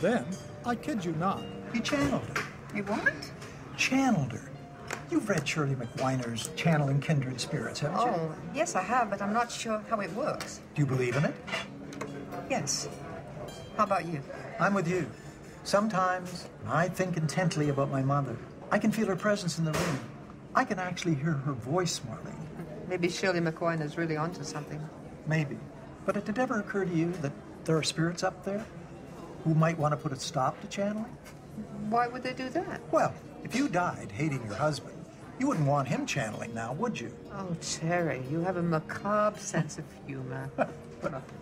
Then, I kid you not, he channeled her. You what? Channeled her. You've read Shirley MacWiner's Channeling Kindred Spirits, haven't you? Oh, yes, I have, but I'm not sure how it works. Do you believe in it? Yes. How about you? I'm with you. Sometimes I think intently about my mother. I can feel her presence in the room. I can actually hear her voice, Marlene. Maybe Shirley MacWiner's really onto something. Maybe. But did it ever occur to you that there are spirits up there who might want to put a stop to channeling? Why would they do that? Well, if you died hating your husband, you wouldn't want him channeling now, would you? Oh, Terry, you have a macabre sense of humor.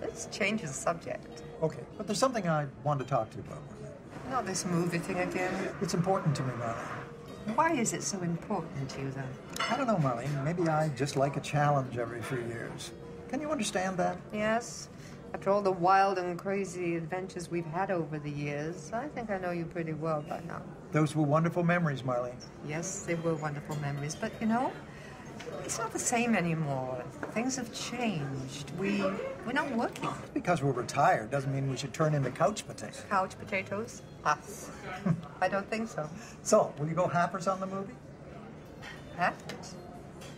Let's change the subject. Okay, but there's something I want to talk to you about, Marlene. Not this movie thing again. It's important to me, Marlene. Why is it so important to you, then? I don't know, Marlene. Maybe I just like a challenge every few years. Can you understand that? Yes. After all the wild and crazy adventures we've had over the years, I think I know you pretty well by now. Those were wonderful memories, Marlene. Yes, they were wonderful memories, but you know, it's not the same anymore. Things have changed. We're not working. Because we're retired doesn't mean we should turn into couch potatoes. Couch potatoes? Us. I don't think so. So, will you go halfers on the movie? Halfers?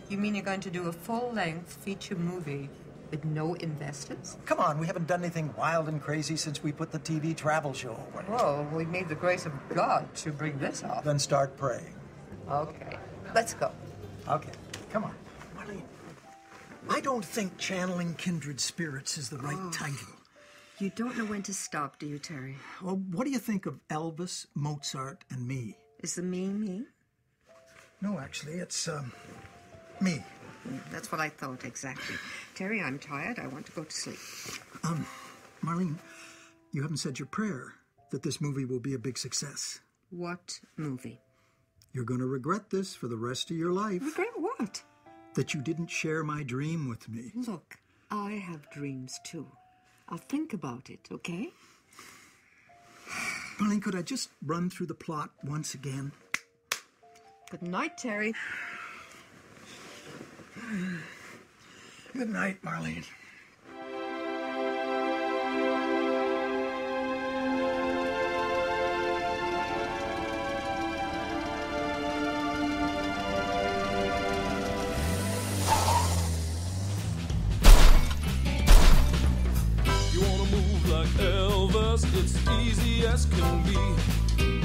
You mean you're going to do a full-length feature movie with no investors? Come on, we haven't done anything wild and crazy since we put the TV travel show away. Whoa, we need the grace of God to bring this off. Then start praying. Okay, let's go. Okay, come on. Marlene, I don't think Channeling Kindred Spirits is the right title. You don't know when to stop, do you, Terry? Well, what do you think of Elvis, Mozart, and me? Is the me? No, actually, it's, me. That's what I thought, exactly. Terry, I'm tired. I want to go to sleep. Marlene, you haven't said your prayer that this movie will be a big success. What movie? You're going to regret this for the rest of your life. Regret what? That you didn't share my dream with me. Look, I have dreams, too. I'll think about it, okay? Marlene, could I just run through the plot once again? Good night, Terry. Good night, Marlene. You wanna move like Elvis, it's easy as can be.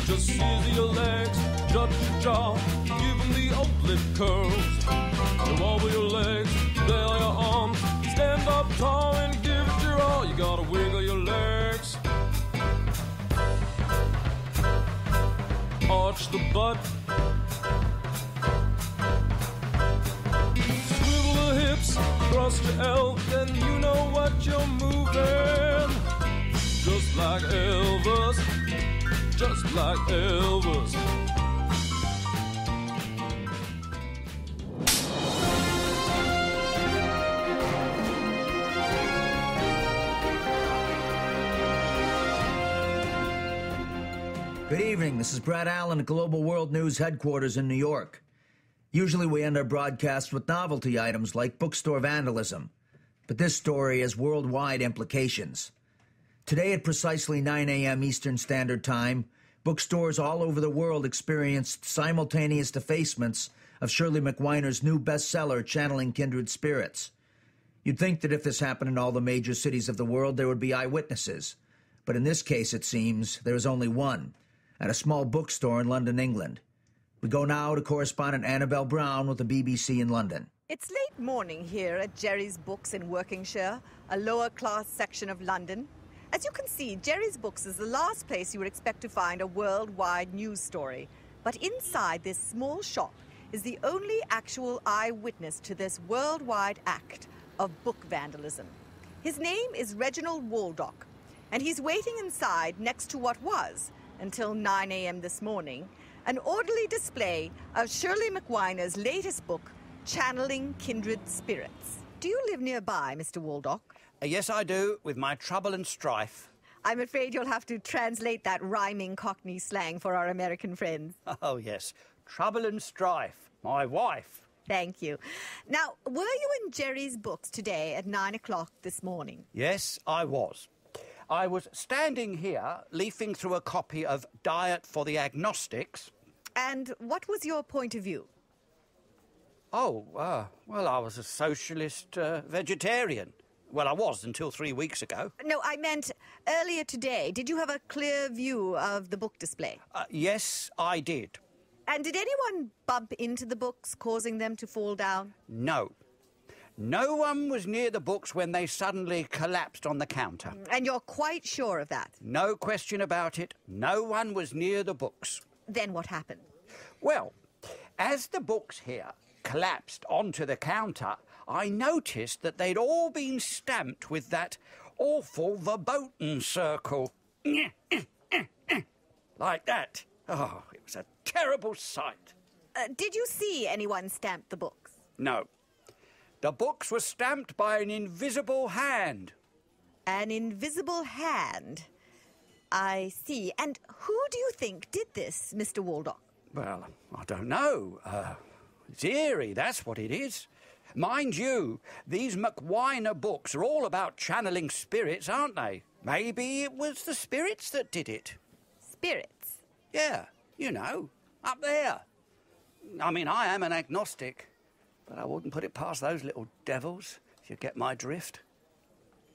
Just seize your legs, judge your jaw, give them the old lip curls. You wobble your legs, flail your arms, stand up tall and give it your all. You gotta wiggle your legs, arch the butt, swivel the hips, thrust your L, then you know what you're moving. Just like Elvis, just like Elvis. Good evening. This is Brad Allen at Global World News headquarters in New York. Usually we end our broadcast with novelty items like bookstore vandalism, but this story has worldwide implications. Today at precisely 9 a.m. Eastern Standard Time, bookstores all over the world experienced simultaneous defacements of Shirley MacWiner's new bestseller, Channeling Kindred Spirits. You'd think that if this happened in all the major cities of the world, there would be eyewitnesses. But in this case, it seems, there is only one, at a small bookstore in London, England. We go now to correspondent Annabelle Brown with the BBC in London. It's late morning here at Jerry's Books in Workingshire, a lower-class section of London. As you can see, Jerry's Books is the last place you would expect to find a worldwide news story. But inside this small shop is the only actual eyewitness to this worldwide act of book vandalism. His name is Reginald Waldock, and he's waiting inside next to what was, until 9 a.m. this morning, an orderly display of Shirley MacWiner's latest book, Channeling Kindred Spirits. Do you live nearby, Mr. Waldock? Yes, I do, with my trouble and strife. I'm afraid you'll have to translate that rhyming Cockney slang for our American friends. Oh, yes. Trouble and strife. My wife. Thank you. Now, were you in Jerry's Books today at 9 o'clock this morning? Yes, I was. I was standing here, leafing through a copy of Diet for the Agnostics. And what was your point of view? Oh, well, I was a socialist vegetarian. Well, I was until 3 weeks ago. No, I meant earlier today. Did you have a clear view of the book display? Yes, I did. And did anyone bump into the books, causing them to fall down? No. No one was near the books when they suddenly collapsed on the counter. And you're quite sure of that? No question about it. No one was near the books. Then what happened? Well, as the books here collapsed onto the counter, I noticed that they'd all been stamped with that awful verboten circle. Like that. Oh, it was a terrible sight. Did you see anyone stamp the books? No. The books were stamped by an invisible hand. An invisible hand? I see. And who do you think did this, Mr. Waldock? Well, I don't know. It's eerie, that's what it is. Mind you, these McWhiner books are all about channeling spirits, aren't they? Maybe it was the spirits that did it. Spirits? Yeah, you know, up there. I mean, I am an agnostic, but I wouldn't put it past those little devils, if you get my drift.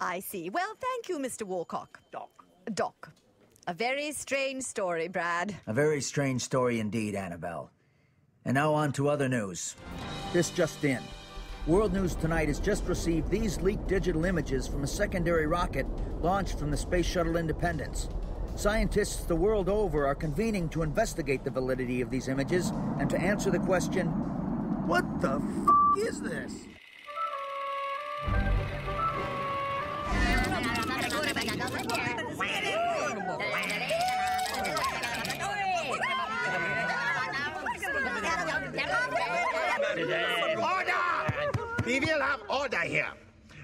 I see. Well, thank you, Mr. Walcock. Doc. A very strange story, Brad. A very strange story indeed, Annabelle. And now on to other news. This just in. World News Tonight has just received these leaked digital images from a secondary rocket launched from the Space Shuttle Independence. Scientists the world over are convening to investigate the validity of these images and to answer the question, what the f*** is this? We will have order here.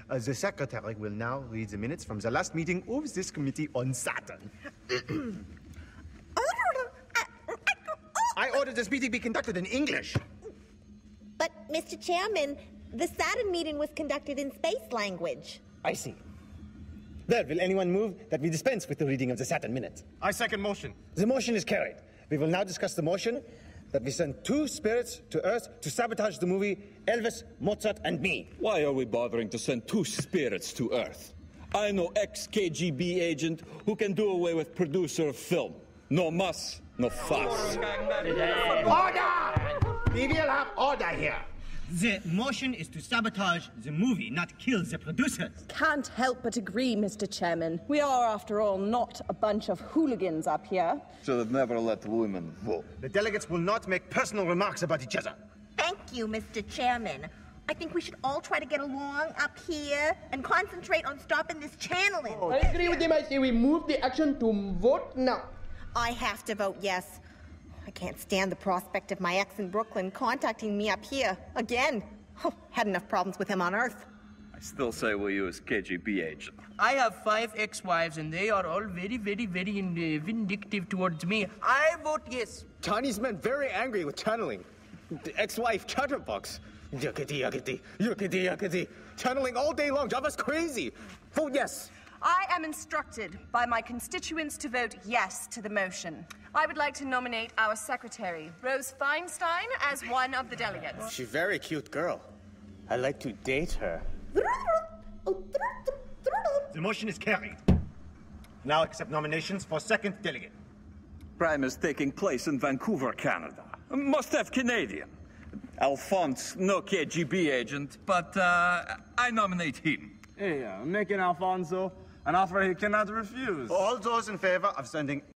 The secretary will now read the minutes from the last meeting of this committee on Saturn. I order this meeting be conducted in English. But, Mr. Chairman, the Saturn meeting was conducted in space language. I see. Then, will anyone move that we dispense with the reading of the Saturn minutes? I second motion. The motion is carried. We will now discuss the motion that we send 2 spirits to Earth to sabotage the movie Elvis, Mozart, and Me. Why are we bothering to send 2 spirits to Earth? I know ex-KGB agent who can do away with producer of film. No muss, no fuss. Order! We will have order here. The motion is to sabotage the movie, not kill the producers. Can't help but agree, Mr. Chairman. We are, after all, not a bunch of hooligans up here. Should have never let women vote. The delegates will not make personal remarks about each other. Thank you, Mr. Chairman. I think we should all try to get along up here and concentrate on stopping this channeling. I agree with him. I say we move the action to vote now. I have to vote yes. I can't stand the prospect of my ex in Brooklyn contacting me up here again. Had enough problems with him on Earth. I still say we'll use KGB agent. I have 5 ex-wives, and they are all very, very, very vindictive towards me. I vote yes. Chinese men very angry with channeling. The ex-wife chatterbox. Yuckity, yuckity, yuckity, yuckity. Channeling all day long, drive us crazy. Vote yes. I am instructed by my constituents to vote yes to the motion. I would like to nominate our secretary, Rose Feinstein, as one of the delegates. She's a very cute girl. I'd like to date her. The motion is carried. Now accept nominations for second delegate. Prime is taking place in Vancouver, Canada. Must have Canadian. Alphonse, no KGB agent, but I nominate him. Hey, making Alfonso an offer he cannot refuse. All those in favor of sending